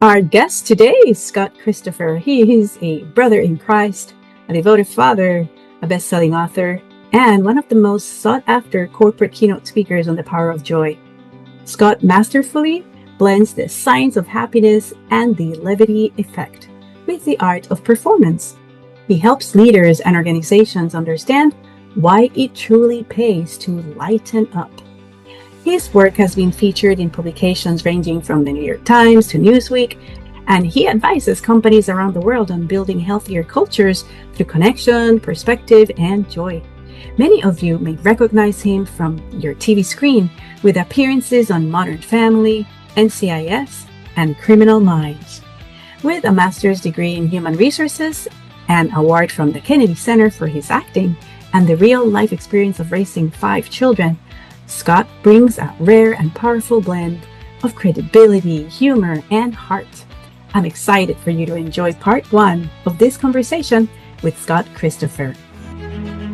Our guest today is Scott Christopher. He is a brother in Christ, a devoted father, a best-selling author, and one of the most sought-after corporate keynote speakers on the power of joy. Scott masterfully blends the science of happiness and the Levity Effect with the art of performance. He helps leaders and organizations understand why it truly pays to lighten up. His work has been featured in publications ranging from the New York Times to Newsweek, and he advises companies around the world on building healthier cultures through connection, perspective, and joy. Many of you may recognize him from your TV screen with appearances on Modern Family, NCIS, and Criminal Minds. With a master's degree in human resources, an award from the Kennedy Center for his acting, and the real-life experience of raising 5 children, Scott brings a rare and powerful blend of credibility, humor, and heart. I'm excited for you to enjoy part 1 of this conversation with Scott Christopher.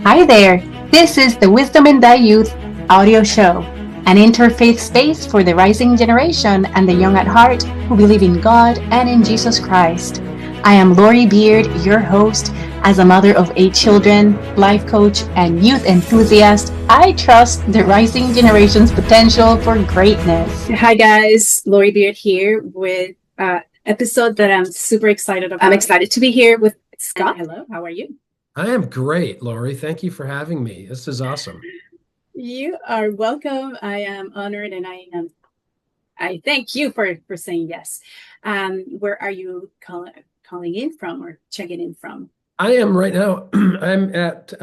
Hi there. This is the Wisdom in Thy Youth audio show, an interfaith space for the rising generation and the young at heart who believe in God and in Jesus Christ. I am Lori Beard, your host. As a mother of 8 children, life coach, and youth enthusiast, I trust the rising generation's potential for greatness. Hi guys, Lori Beard here with an episode that I'm super excited about. I'm excited to be here with Scott. Hello, how are you? I am great, Lori. Thank you for having me. This is awesome. You are welcome. I am honored, and I thank you for saying yes. Where are you calling in from or checking in from? I am right now. I'm at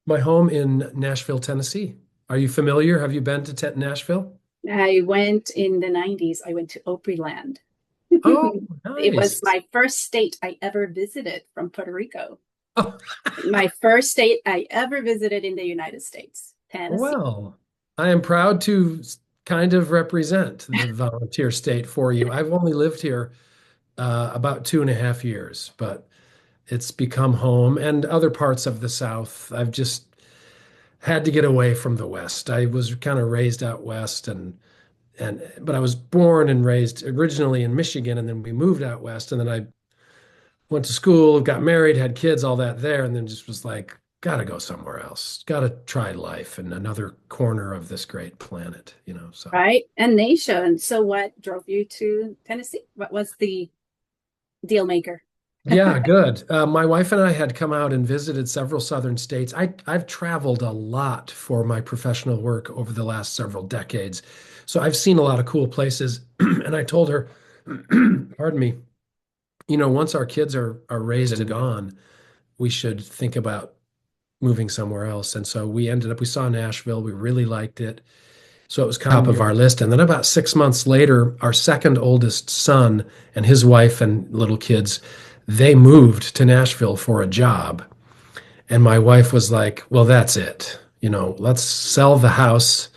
my home in Nashville, Tennessee. Are you familiar? Have you been to Nashville? I went in the 90s. I went to Opryland. Oh, nice. It was my first state I ever visited from Puerto Rico. Oh. My first state I ever visited in the United States, Tennessee. Well, I am proud to kind of represent the volunteer state for you. I've only lived here about 2.5 years, but it's become home, and other parts of the South. I've just had to get away from the West. I was kind of raised out West, but I was born and raised originally in Michigan, and then we moved out West, and then I went to school, got married, had kids, all that there, and then just was like, gotta go somewhere else. Gotta try life in another corner of this great planet, So. Right, and nation. So what drove you to Tennessee? What was the deal maker? Yeah, good. My wife and I had come out and visited several southern states. I've traveled a lot for my professional work over the last several decades. So I've seen a lot of cool places. And I told her, pardon me, once our kids are raised and gone, we should think about moving somewhere else. And so we saw Nashville. We really liked it. So it was top of our list. And then about 6 months later, our second oldest son and his wife and little kids, they moved to Nashville for a job. And my wife was like, well, that's it. Let's sell the house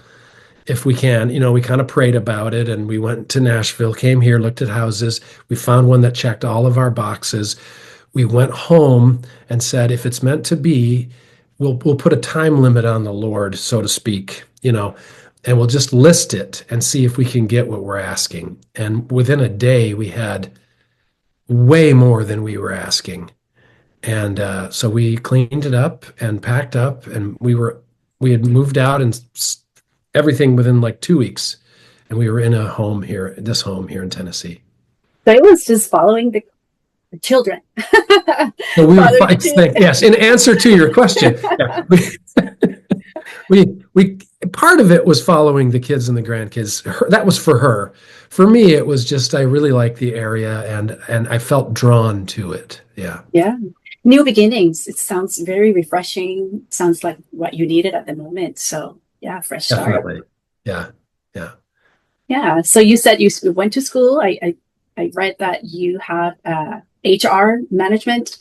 if we can. We kind of prayed about it, and we went to Nashville, came here, looked at houses. We found one that checked all of our boxes. We went home and said, if it's meant to be, we'll put a time limit on the Lord, so to speak, and we'll just list it and see if we can get what we're asking. And within a day, we had way more than we were asking. And so we cleaned it up and packed up, and we had moved out and everything within like 2 weeks. And we were in this home here in Tennessee. So it was just following the children. So yes, in answer to your question, yeah, we part of it was following the kids and the grandkids. That was for her. For me, it was just I really liked the area, and I felt drawn to it. Yeah. Yeah. New beginnings. It sounds very refreshing. Sounds like what you needed at the moment. So yeah, fresh start. Definitely. Yeah. Yeah. Yeah. So you said you went to school. I read that you have HR management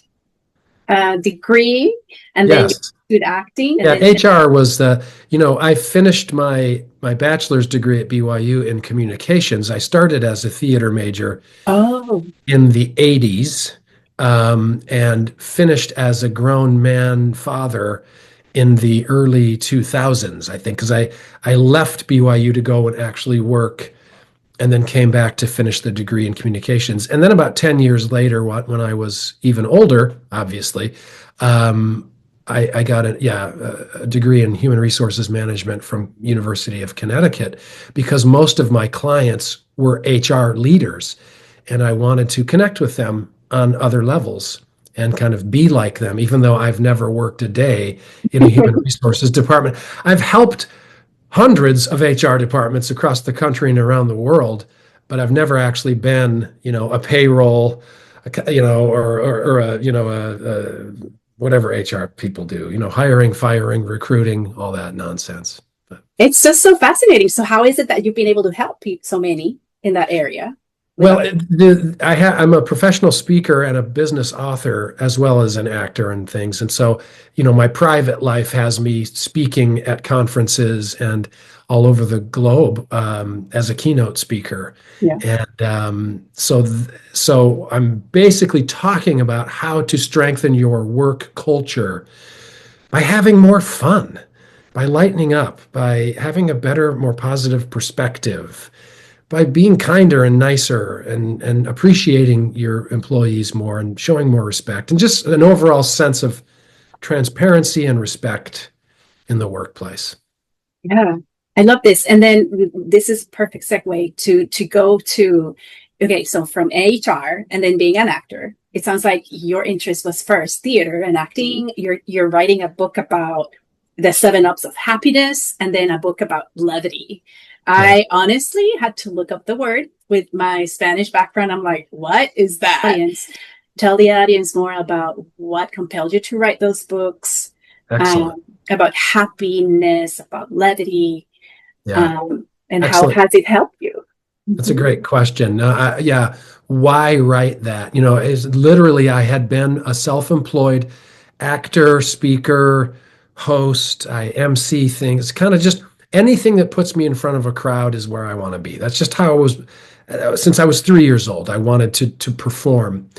degree, and then you did acting. Yeah, HR was I finished my bachelor's degree at BYU in communications. I started as a theater major in the 80s and finished as a grown man father in the early 2000s, I think, because I left BYU to go and actually work and then came back to finish the degree in communications. And then about 10 years later, when I was even older, obviously, I got a degree in human resources management from University of Connecticut because most of my clients were HR leaders, and I wanted to connect with them on other levels and kind of be like them, even though I've never worked a day in a human resources department. I've helped hundreds of HR departments across the country and around the world, but I've never actually been, a payroll, or a whatever HR people do, hiring, firing, recruiting, all that nonsense. It's just so fascinating. So how is it that you've been able to help so many in that area? Well, I'm a professional speaker and a business author as well as an actor and things. And so, my private life has me speaking at conferences and all over the globe as a keynote speaker. Yeah. And so I'm basically talking about how to strengthen your work culture by having more fun, by lightening up, by having a better, more positive perspective, by being kinder and nicer and appreciating your employees more and showing more respect and just an overall sense of transparency and respect in the workplace. Yeah, I love this. And then this is perfect segue to go to, okay, so from HR and then being an actor, it sounds like your interest was first theater and acting. You're writing a book about the 7 Ups of happiness and then a book about levity. I honestly had to look up the word with my Spanish background. I'm like, what is that? Tell the audience more about what compelled you to write those books, about happiness, about levity, and Excellent. how has it helped you? That's a great question. Why write that? Is literally I had been a self-employed actor, speaker, host. I MC things, kind of just anything that puts me in front of a crowd is where I want to be. That's just how I was since I was 3 years old. I wanted to perform.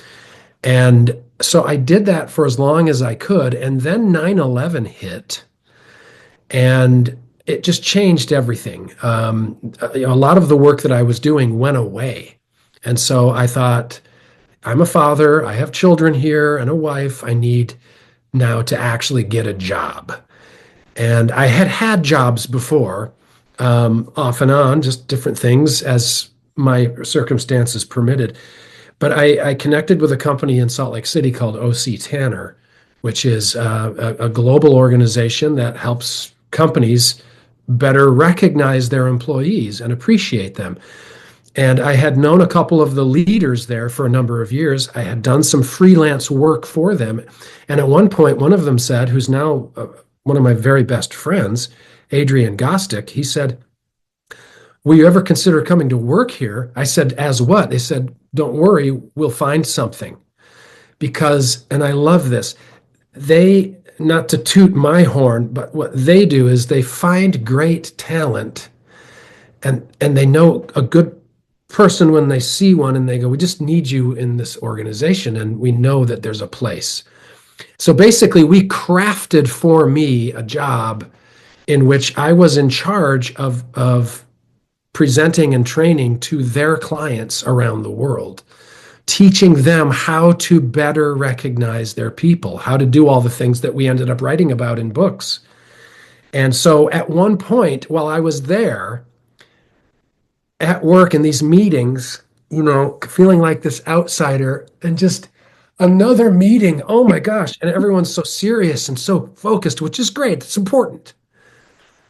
And so I did that for as long as I could. And then 9/11 hit and it just changed everything. A lot of the work that I was doing went away. And so I thought, I'm a father, I have children here and a wife. I need now to actually get a job. And I had jobs before, off and on, just different things as my circumstances permitted. But I connected with a company in Salt Lake City called O.C. Tanner, which is a global organization that helps companies better recognize their employees and appreciate them. And I had known a couple of the leaders there for a number of years. I had done some freelance work for them. And at one point, one of them said, who's now one of my very best friends, Adrian Gostick, he said, will you ever consider coming to work here? I said, as what? They said, don't worry, we'll find something. Because, and I love this, they, not to toot my horn, but what they do is they find great talent and they know a good person when they see one and they go, we just need you in this organization and we know that there's a place. So basically we crafted for me a job in which I was in charge of presenting and training to their clients around the world, teaching them how to better recognize their people, how to do all the things that we ended up writing about in books. And so at one point while I was there at work in these meetings, feeling like this outsider and just another meeting, oh my gosh, and everyone's so serious and so focused, which is great, it's important.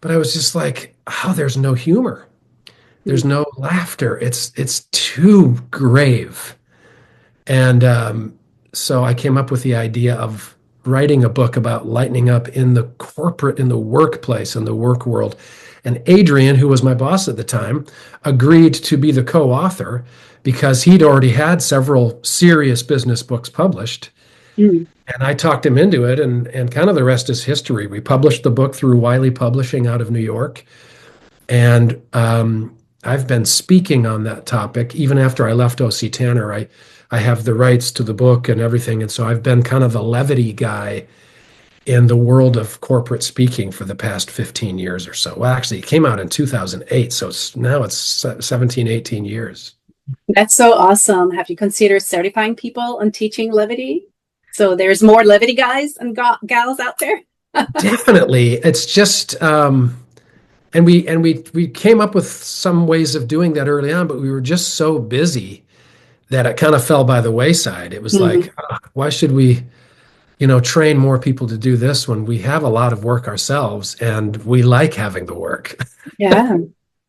But I was just like, oh, there's no humor. There's no laughter. It's too grave. And so I came up with the idea of writing a book about lightening up in the workplace, in the work world. And Adrian, who was my boss at the time, agreed to be the co-author because he'd already had several serious business books published. And I talked him into it, and kind of the rest is history. We published the book through Wiley Publishing out of New York. And I've been speaking on that topic. Even after I left O.C. Tanner, I have the rights to the book and everything. And so I've been kind of the levity guy in the world of corporate speaking for the past 15 years or so. Well, actually, it came out in 2008, so now it's 17, 18 years. That's so awesome. Have you considered certifying people on teaching levity? So there's more levity guys and gals out there? Definitely. It's just and we came up with some ways of doing that early on, but we were just so busy that it kind of fell by the wayside. It was like, why should we, train more people to do this when we have a lot of work ourselves and we like having the work? Yeah.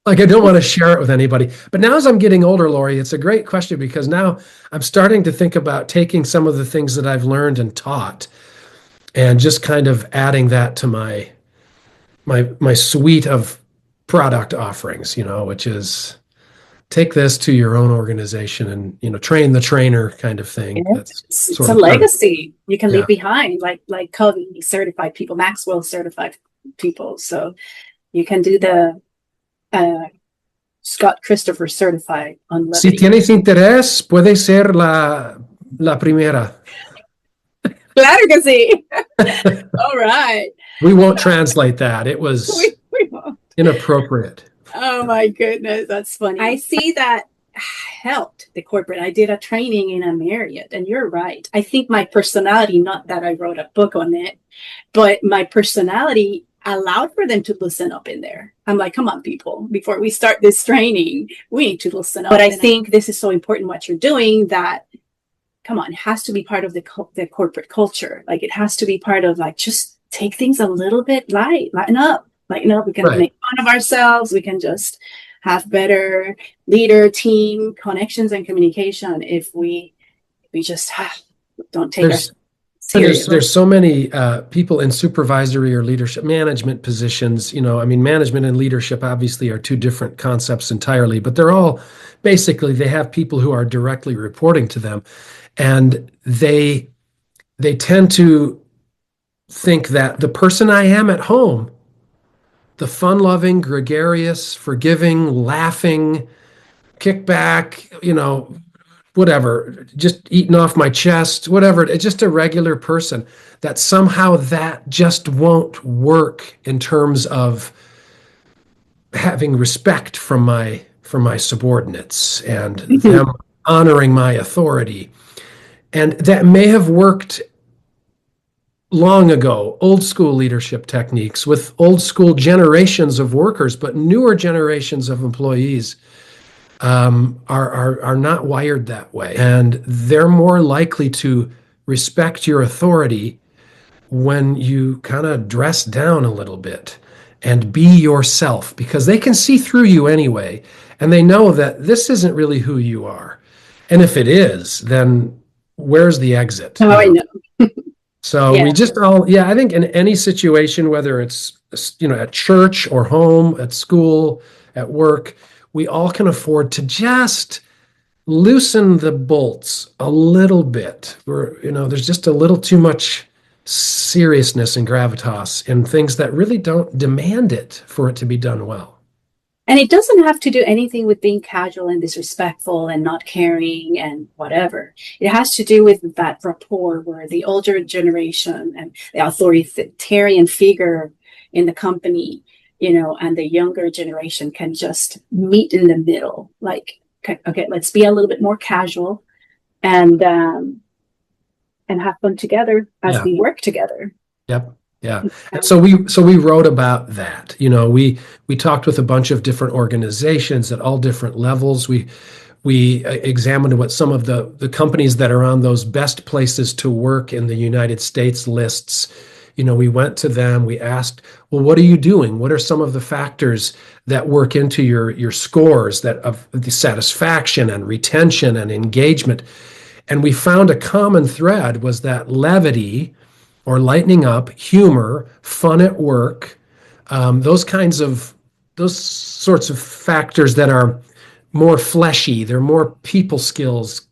Like, I don't want to share it with anybody. But now as I'm getting older, Lori, it's a great question, because now I'm starting to think about taking some of the things that I've learned and taught and just kind of adding that to my suite of product offerings, which is take this to your own organization and, train the trainer kind of thing. Yeah. That's it's a legacy you can leave behind, like Covey certified people, Maxwell certified people. So you can do the Scott Christopher certified on levity. Si tienes interés, puede ser la primera. Claro que sí. All right. We won't translate that. It was we won't. Inappropriate. Oh my goodness, that's funny. I see that helped the corporate. I did a training in a Marriott, and you're right. I think my personality, not that I wrote a book on it, but my personality allowed for them to listen up in there. I'm like, come on, people, before we start this training, we need to listen up. But I think this is so important what you're doing, that, come on, it has to be part of the corporate culture. Like, it has to be part of, like, just take things a little bit lighten up. We can make fun of ourselves. We can just have better leader team connections and communication if we just don't take us seriously. There's so many people in supervisory or leadership management positions. Management and leadership obviously are two different concepts entirely, but they're all basically, they have people who are directly reporting to them, and they tend to think that the person I am at home, the fun-loving, gregarious, forgiving, laughing, kickback, whatever, just eating off my chest, whatever, it's just a regular person, that somehow that just won't work in terms of having respect from my subordinates and them honoring my authority. And that may have worked long ago, old school leadership techniques with old school generations of workers, but newer generations of employees are not wired that way, and they're more likely to respect your authority when you kind of dress down a little bit and be yourself, because they can see through you anyway, and they know that this isn't really who you are. And if it is, then where's the exit? I know. So we just I think in any situation, whether it's, at church or home, at school, at work, we all can afford to just loosen the bolts a little bit. There's just a little too much seriousness and gravitas in things that really don't demand it for it to be done well. And it doesn't have to do anything with being casual and disrespectful and not caring and whatever. It has to do with that rapport where the older generation and the authoritarian figure in the company, and the younger generation can just meet in the middle. Like, okay, let's be a little bit more casual and have fun together as we work together. Yep. Yeah. So we wrote about that. We talked with a bunch of different organizations at all different levels. We examined what some of the companies that are on those best places to work in the United States lists. We went to them, we asked, well, what are you doing? What are some of the factors that work into your scores of the satisfaction and retention and engagement? And we found a common thread was that levity, or lightening up, humor, fun at work, those sorts of factors that are more fleshy, they're more people skills,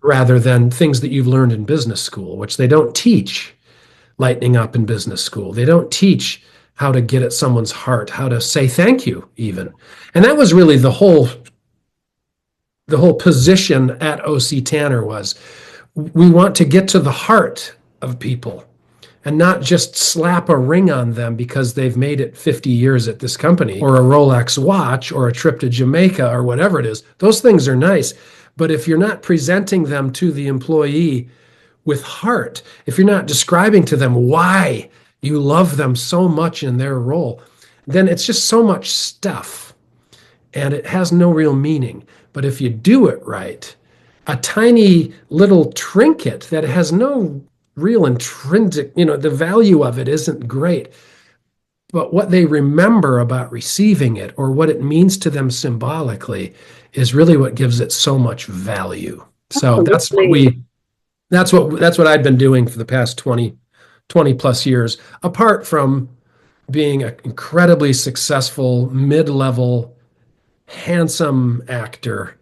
rather than things that you've learned in business school, which they don't teach lightening up in business school. They don't teach how to get at someone's heart, how to say thank you even. And that was really the whole position at OC Tanner was, we want to get to the heart of people and not just slap a ring on them because they've made it 50 years at this company, or a Rolex watch, or a trip to Jamaica, or whatever it is. Those things are nice. But if you're not presenting them to the employee with heart, if you're not describing to them why you love them so much in their role, then it's just so much stuff and it has no real meaning. But if you do it right, a tiny little trinket that has no real intrinsic, the value of it isn't great. But what they remember about receiving it, or what it means to them symbolically, is really what gives it so much value. So Absolutely. that's what I've been doing for the past 20 plus years, apart from being an incredibly successful mid-level handsome actor.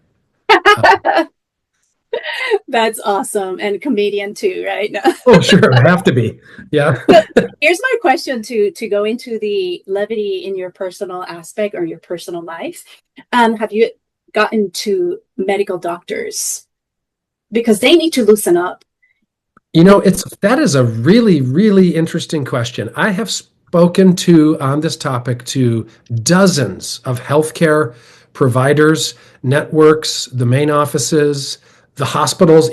That's awesome. And comedian too, right? Oh, sure. I have to be. Yeah. So here's my question to go into the levity in your personal aspect or your personal life. Have you gotten to medical doctors? Because they need to loosen up. That is a really, really interesting question. I have spoken on this topic to dozens of healthcare providers, networks, the main offices, the hospitals,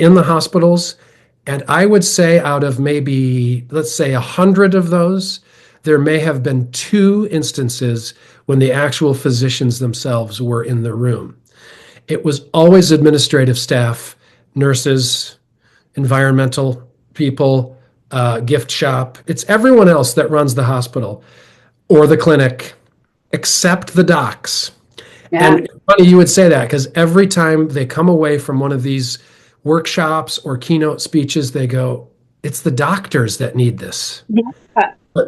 and I would say out of maybe, let's say, 100 of those, there may have been 2 instances when the actual physicians themselves were in the room. It was always administrative staff, nurses, environmental people, gift shop. It's everyone else that runs the hospital or the clinic, except the docs. Yeah. And funny you would say that, because every time they come away from one of these workshops or keynote speeches, they go, "It's the doctors that need this." Yeah.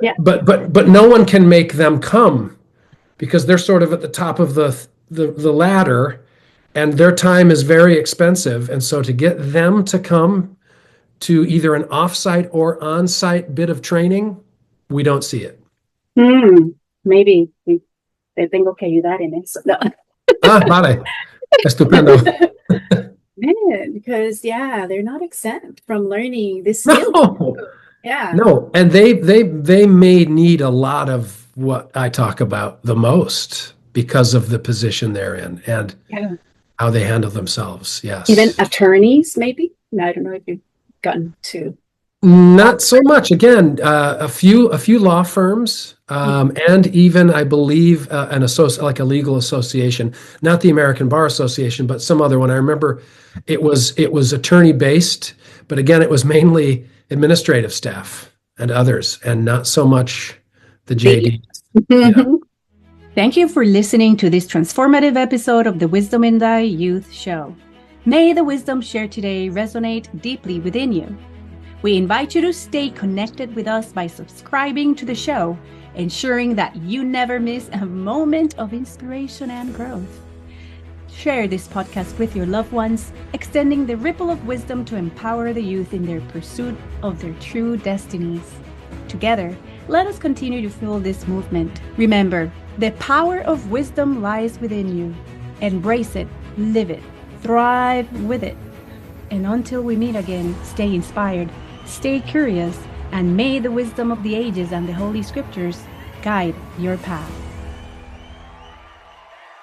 Yeah. But no one can make them come because they're sort of at the top of the ladder, and their time is very expensive. And so to get them to come to either an offsite or on-site bit of training, we don't see it. Maybe they tengo que ayudar en eso. No. Vale. Estupendo. Man, because they're not exempt from learning this skill. No. Yeah. No, and they may need a lot of what I talk about the most because of the position they're in and how they handle themselves. Yes. Even attorneys, maybe? No, I don't know if you've gotten to. Not so much. Again, a few law firms, and even I believe like a legal association, not the American Bar Association, but some other one. I remember it was attorney based, but again, it was mainly administrative staff and others, and not so much the JD. Yeah. Thank you for listening to this transformative episode of the Wisdom in Thy Youth show. May the wisdom shared today resonate deeply within you. We invite you to stay connected with us by subscribing to the show, ensuring that you never miss a moment of inspiration and growth. Share this podcast with your loved ones, extending the ripple of wisdom to empower the youth in their pursuit of their true destinies. Together, let us continue to fuel this movement. Remember, the power of wisdom lies within you. Embrace it, live it, thrive with it. And until we meet again, stay inspired, stay curious, and may the wisdom of the ages and the Holy Scriptures guide your path.